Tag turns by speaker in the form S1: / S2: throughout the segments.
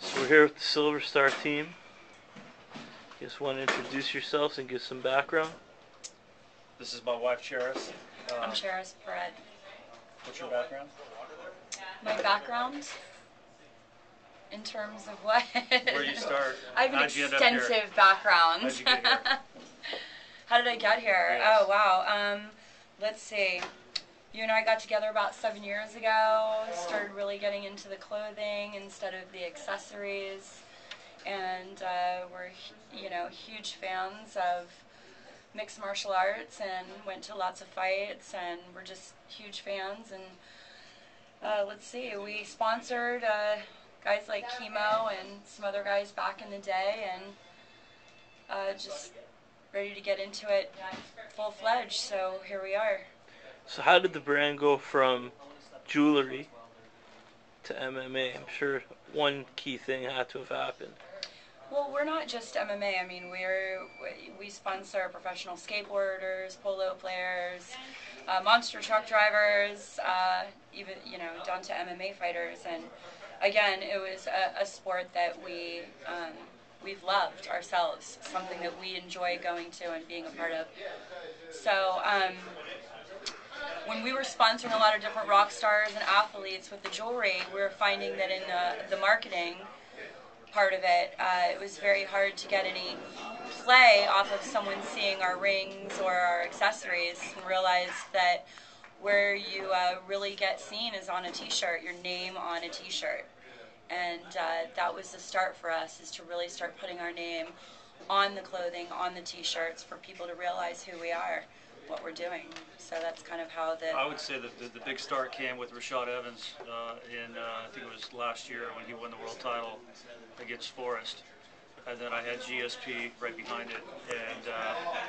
S1: So we're here with the Silver Star team. Just want to introduce yourselves and give some background.
S2: This is my wife, Charis.
S3: I'm Charis Perret.
S2: What's your background?
S3: My background, in terms of what?
S2: Where you start?
S3: I have an extensive background.
S2: How'd you get here?
S3: How did I get here?
S2: Yes.
S3: Oh, wow. Let's see. You and I got together about 7 years ago, started really getting into the clothing instead of the accessories, and we're, huge fans of mixed martial arts and went to lots of fights, and we're just huge fans. And let's see, we sponsored guys like Chemo and some other guys back in the day, and just ready to get into it full-fledged, so here we are.
S1: So how did the brand go from jewelry to MMA? I'm sure one key thing had to have happened.
S3: Well, we're not just MMA. I mean, we sponsor professional skateboarders, polo players, monster truck drivers, even down to MMA fighters. And again, it was a sport that we've loved ourselves, something that we enjoy going to and being a part of. So when we were sponsoring a lot of different rock stars and athletes with the jewelry, we were finding that in the marketing part of it, it was very hard to get any play off of someone seeing our rings or our accessories, and realized that where you really get seen is on a t-shirt, your name on a t-shirt. And that was the start for us, is to really start putting our name on the clothing, on the t-shirts, for people to realize who we are, what we're doing. So that's kind of how
S2: I would say that the big start came with Rashad Evans in, I think it was last year when he won the world title against Forrest. And then I had GSP right behind it, and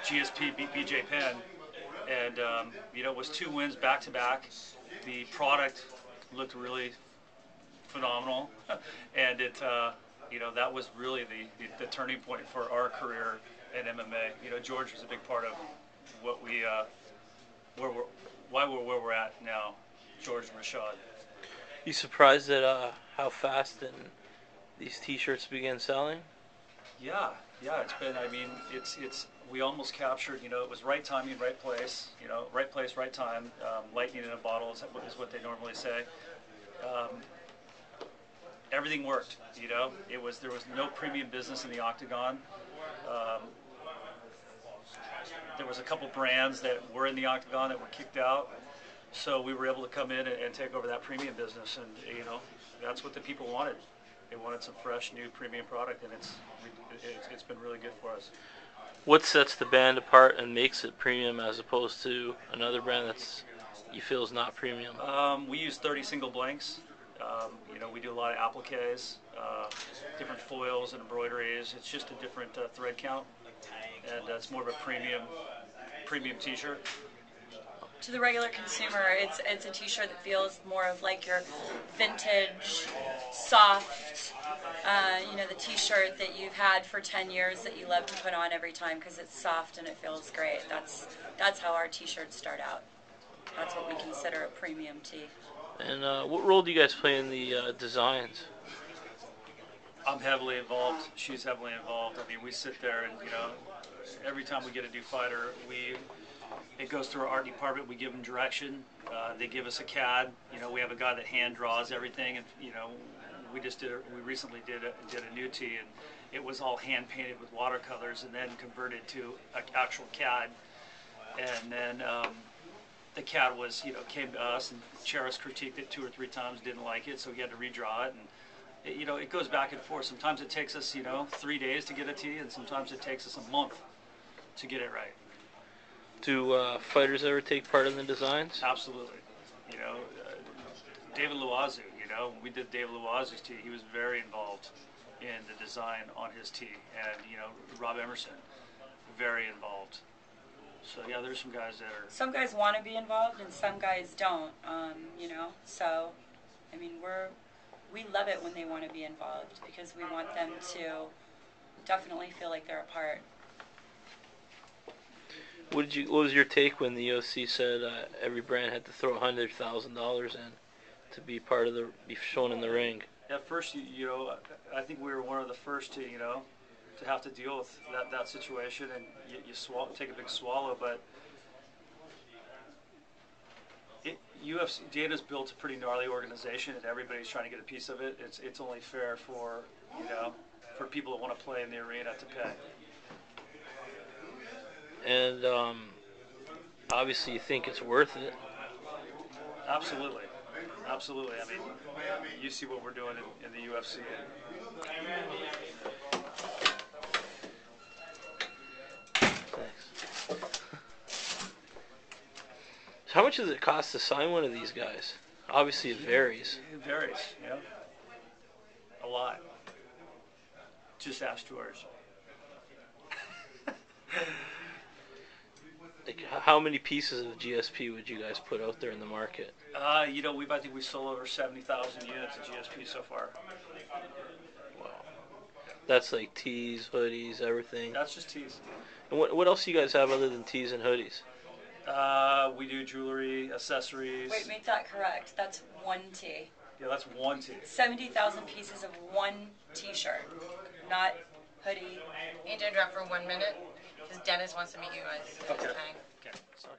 S2: GSP beat BJ Penn, and it was 2 wins back to back. The product looked really phenomenal, and it that was really the turning point for our career in MMA. George was a big part of what we why we're where we're at now. George and Rashad.
S1: You surprised at how fast these t-shirts began selling?
S2: Yeah, it's been, it's we almost captured, it was right timing, right place, right place, right time, lightning in a bottle is what they normally say. Everything worked, there was no premium business in the Octagon. There was a couple brands that were in the Octagon that were kicked out, so we were able to come in and take over that premium business, and that's what the people wanted. They wanted some fresh, new premium product, and it's been really good for us.
S1: What sets the band apart and makes it premium as opposed to another brand that's you feel is not premium?
S2: We use 30 single blanks. We do a lot of appliques, different foils and embroideries. It's just a different thread count, and it's more of a premium t-shirt.
S3: To the regular consumer, it's a t-shirt that feels more of like your vintage, soft, the t-shirt that you've had for 10 years that you love to put on every time because it's soft and it feels great. That's how our t-shirts start out. That's what we consider a premium tee.
S1: And what role do you guys play in the designs?
S2: I'm heavily involved. She's heavily involved. I mean, we sit there and, every time we get a new fighter, it goes through our art department. We give them direction. They give us a CAD. We have a guy that hand draws everything, and we recently did a new tee, and it was all hand painted with watercolors, and then converted to an actual CAD. And then the CAD was came to us, and Charis critiqued it 2 or 3 times, didn't like it, so we had to redraw it. And it goes back and forth. Sometimes it takes us 3 days to get a tee, and sometimes it takes us a month to get it right.
S1: Do fighters ever take part in the designs?
S2: Absolutely. David Loiseau, when we did David Loiseau's tee, he was very involved in the design on his tee. And, Rob Emerson, very involved. So, yeah, there's some guys that are...
S3: Some guys want to be involved and some guys don't, So, I mean, we love it when they want to be involved because we want them to definitely feel like they're a part.
S1: What was your take when the UFC said every brand had to throw $100,000 in to be shown in the ring?
S2: at first, I think we were one of the first to, to have to deal with that situation, and you take a big swallow, but UFC, Dana's built a pretty gnarly organization, and everybody's trying to get a piece of it. It's only fair for, for people that want to play in the arena to pay.
S1: And obviously, you think it's worth it.
S2: Absolutely. Absolutely. I mean, you see what we're doing in the UFC.
S1: Thanks. How much does it cost to sign one of these guys? Obviously, it varies.
S2: It varies, a lot. Just ask George.
S1: Like, how many pieces of GSP would you guys put out there in the market?
S2: I think we sold over 70,000 units of GSP so far.
S1: Wow. That's like tees, hoodies, everything.
S2: That's just tees.
S1: And what else do you guys have other than tees and hoodies?
S2: We do jewelry, accessories.
S3: Wait, make that correct. That's one tee.
S2: Yeah, that's one tee.
S3: 70,000 pieces of one T-shirt, not hoodie.
S4: Need to interrupt for 1 minute because Dennis wants to meet you guys.
S2: Okay.
S4: Hang.
S2: Okay. Sorry.